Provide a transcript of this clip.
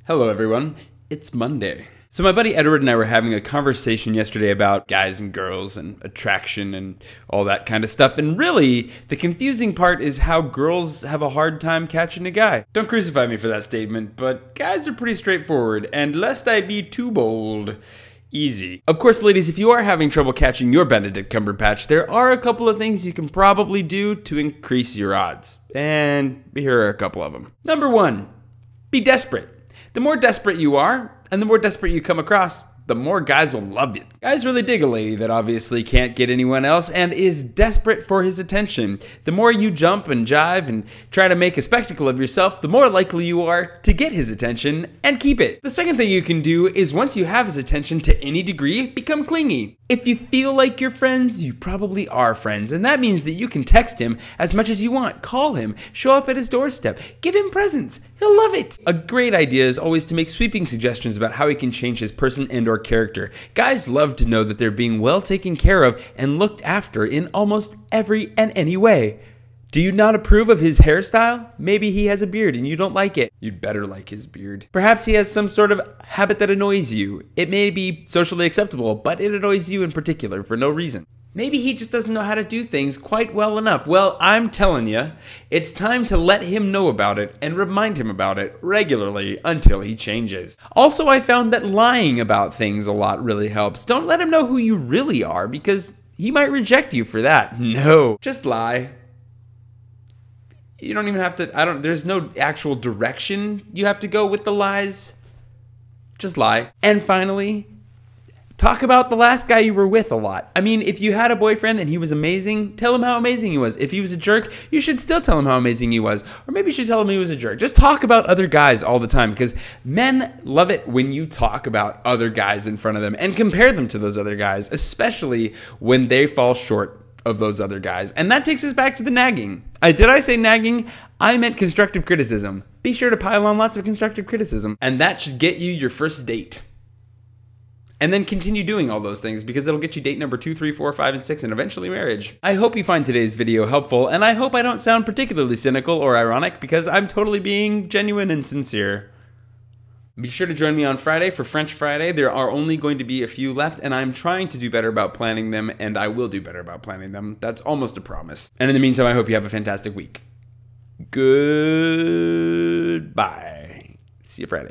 Hello everyone, it's Monday. So my buddy Edward and I were having a conversation yesterday about guys and girls and attraction and all that kind of stuff. And really, the confusing part is how girls have a hard time catching a guy. Don't crucify me for that statement, but guys are pretty straightforward. And lest I be too bold, easy. Of course, ladies, if you are having trouble catching your Benedict Cumberbatch, there are a couple of things you can probably do to increase your odds. And here are a couple of them. Number one, be desperate. The more desperate you are, and the more desperate you come across, the more guys will love you. Guys really dig a lady that obviously can't get anyone else and is desperate for his attention. The more you jump and jive and try to make a spectacle of yourself, the more likely you are to get his attention and keep it. The second thing you can do is once you have his attention to any degree, become clingy. If you feel like you're friends, you probably are friends, and that means that you can text him as much as you want, call him, show up at his doorstep, give him presents. He'll love it. A great idea is always to make sweeping suggestions about how he can change his person and/or character. Guys love to know that they're being well taken care of and looked after in almost every and any way. Do you not approve of his hairstyle? Maybe he has a beard and you don't like it. You'd better like his beard. Perhaps he has some sort of habit that annoys you. It may be socially acceptable, but it annoys you in particular for no reason. Maybe he just doesn't know how to do things quite well enough. Well, I'm telling you, it's time to let him know about it and remind him about it regularly until he changes. Also, I found that lying about things a lot really helps. Don't let him know who you really are because he might reject you for that. No, just lie. You don't even have to, there's no actual direction you have to go with the lies. Just lie. And finally, talk about the last guy you were with a lot. I mean, if you had a boyfriend and he was amazing, tell him how amazing he was. If he was a jerk, you should still tell him how amazing he was. Or maybe you should tell him he was a jerk. Just talk about other guys all the time because men love it when you talk about other guys in front of them and compare them to those other guys, especially when they fall short of those other guys. And that takes us back to the nagging. Did I say nagging? I meant constructive criticism. Be sure to pile on lots of constructive criticism. And that should get you your first date. And then continue doing all those things because it'll get you date number 2, 3, 4, 5, and 6, and eventually marriage. I hope you find today's video helpful, and I hope I don't sound particularly cynical or ironic because I'm totally being genuine and sincere. Be sure to join me on Friday for French Friday. There are only going to be a few left, and I'm trying to do better about planning them, and I will do better about planning them. That's almost a promise. And in the meantime, I hope you have a fantastic week. Goodbye. See you Friday.